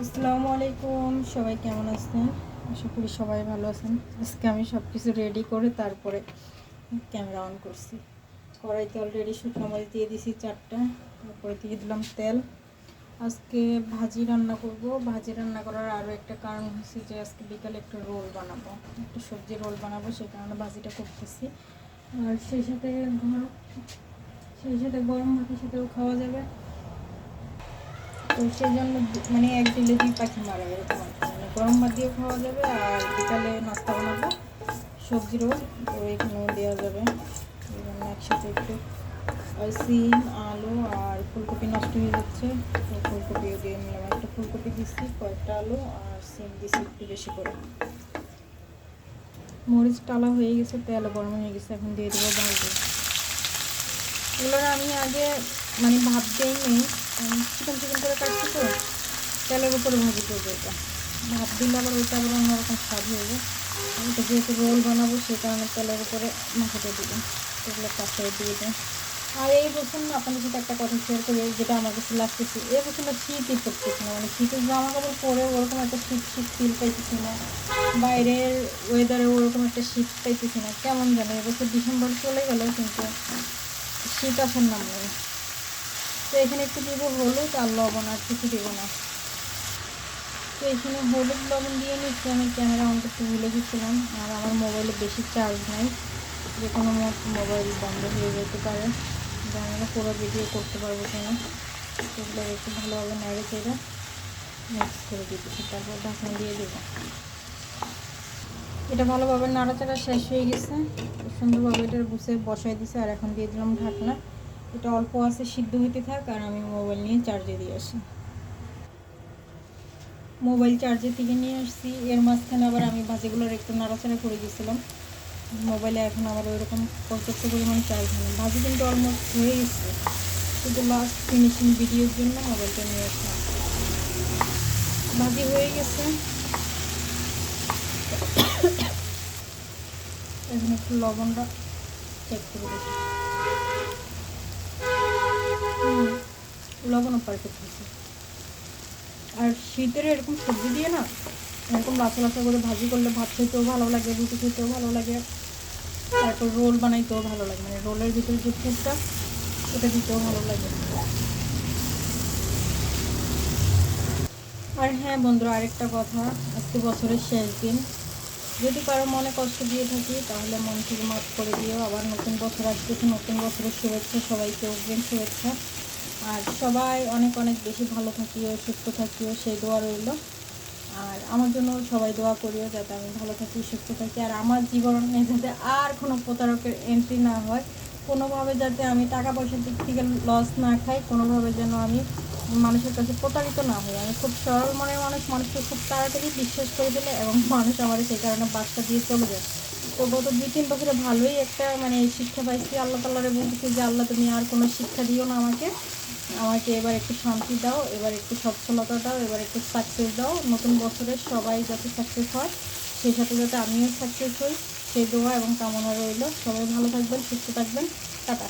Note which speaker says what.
Speaker 1: আসসালামু আলাইকুম, সবাই কেমন আছেন? আশা করি সবাই ভালো আছেন। আজকে আমি সব কিছু রেডি করে তারপরে ক্যামেরা অন করছি। কড়াইতে অলরেডি শুকনো মরিচ দিয়ে দিয়েছি 4টা, তারপরে দিয়ে দিলাম তেল। আজকে ভাজি রান্না করব। ভাজি রান্না করার আরও একটা কারণ হচ্ছে যে আজকে বিকালে একটা রোল বানাবো, একটা সবজি রোল বানাবো, সেই কারণে ভাজিটা করতেছি। আর সেই সাথে গরম ভাতের সাথেও খাওয়া যাবে। তো সেই জন্য মানে এক ঢিলে 2 পাখি মারা, এরকম আর কি। মানে গরম ভাত দিয়েও খাওয়া যাবে, আর বিকালে নাস্তা বানাবো সবজি রোল, তো এখানেও দেওয়া যাবে। এই জন্য একসাথে একটু সিম, আলু আর ফুলকপি নষ্ট হয়ে যাচ্ছে, তো ফুলকপিও দিয়ে নিলাম। একটা ফুলকপি দিচ্ছি, কয়েকটা আলু আর সিম দিচ্ছি একটু বেশি করে। মরিচ টালা হয়ে গেছে, তেল গরম হয়ে গেছে, এখন দিয়ে দেবো ভাজি। এগুলো আমি আগে মানে ভাত দিই নেই, চিকন চিকন করে কাটছি, তো তেলের উপরে ভাজি করবো। এটা ভাত দিলে আবার ওইটা আবার অন্যরকম স্বাদ হয়ে যায়। এটা যেহেতু রোল বানাবো, সেই কারণে তেলের উপরে মাথাটা দিলাম, এগুলো পাশে দিয়ে দেয়। আর এই বছর না আপনাদের সাথে একটা কথা শেয়ার করি, যেটা আমার কাছে লাগতেছে, এই বছর না শীতই পড়তেছে না। মানে শীতের জামা কাপড় পরে ওরকম একটা শীত শীত ফিল পাইতেছি না, বাইরের ওয়েদারে ওরকম একটা শীত পাইতেছি না। কেমন জানো, এবছর ডিসেম্বর চলে গেল কিন্তু শীত আসার নাম নেই। তো এখানে একটু দিব হলুদ আর লবণ, আর কিছু দেবো না। তো এখানে হলুদ লবণ দিয়ে নিচ্ছি। আমি ক্যামেরা অন করতে ভুলে গেছিলাম, আর আমার মোবাইলে বেশি চার্জ নাই, যে কোনো মোবাইল বন্ধ হয়ে যেতে পারে, জানি না পুরো ভিডিও করতে পারবো কিনা। সেগুলো একটু ভালোভাবে নেড়ে চেড়ে মিক্স করে দিতেছি, তারপর ঢাকনা দিয়ে দেবো। এটা ভালোভাবে নাড়াচাড়া শেষ হয়ে গেছে, সুন্দরভাবে এটা বুঝে বসাই দিছে। আর এখন দিয়ে দিলাম ঢাকনা। এটা অল্প আছে, সিদ্ধ হইতে থাক, আর আমি মোবাইল নিয়ে চার্জে দিয়ে আসি। মোবাইল চার্জে থেকে নিয়ে আসছি, এর মাঝখানে আবার আমি ভাজিগুলোর একটু নাড়াচাড়া করে দিয়েছিলাম। মোবাইলে এখন আবার ওইরকম পর্যাপ্ত পরিমাণে চার্জ নেই। ভাজি কিন্তু অলমোস্ট হয়ে গেছে, শুধু লাস্ট ফিনিশিং ভিডিওর জন্য মোবাইলটা নিয়ে আসলাম। ভাজি হয়ে গেছে, এখন একটু লবণটা চেক করে দেখি। লবণও পারফেক্ট হয়েছে। আর শীতের এরকম সবজি দিয়ে না, এরকম লাচা লাচা করে ভাজি করলে ভাত খেতেও ভালো লাগে, রুটি খেতেও ভালো লাগে, তারপর রোল বানাইতেও ভালো লাগে। মানে রোলের ভিতরে যে ফুডটা, ওটা দিতেও ভালো লাগে। আর হ্যাঁ বন্ধুরা, আরেকটা কথা, আজকে বছরের শেষ দিন। যদি কারো মনে কষ্ট দিয়ে থাকি, তাহলে মন থেকে মাফ করে দিও। আবার নতুন বছর আসতেছে, নতুন বছরের শুভেচ্ছা, সবাইকে অগ্রিম শুভেচ্ছা। আর সবাই অনেক অনেক বেশি ভালো থাকিও, সুস্থ থাকিও, সেই দোয়া রইল। আর আমার জন্য সবাই দোয়া করিও, যাতে আমি ভালো থাকি, সুস্থ থাকি, আর আমার জীবনে যাতে আর কোনো প্রতারকের এন্ট্রি না হয়, কোনোভাবে যাতে আমি টাকা পয়সার দিক থেকে লস না খাই, কোনোভাবে যেন আমি মানুষের কাছে প্রতারিত না হই। আমি খুব সরল মনের মানুষ, মানুষকে খুব তাড়াতাড়ি বিশ্বাস করে দিলে, এবং মানুষ আমার সেই কারণে বাসটা দিয়ে চলে যায়। তো গত 2-3 বছরে ভালোই একটা মানে শিক্ষা পাইছি। আল্লাহ তাআলারে বলতেছি যে আল্লাহ, তুমি আর কোনো শিক্ষা দিও না আমাকে, আমাকে এবার একটু শান্তি দাও, এবার একটু সচ্ছলতা দাও, এবার একটু সাকসেস দাও। নতুন বছরে সবাই যাতে সাকসেস হয়, সেই সাথে যাতে আমিও সাকসেস হই, সেই দোয়া এবং কামনা রইল। সবাই ভালো থাকবেন, সুস্থ থাকবেন। টাটা।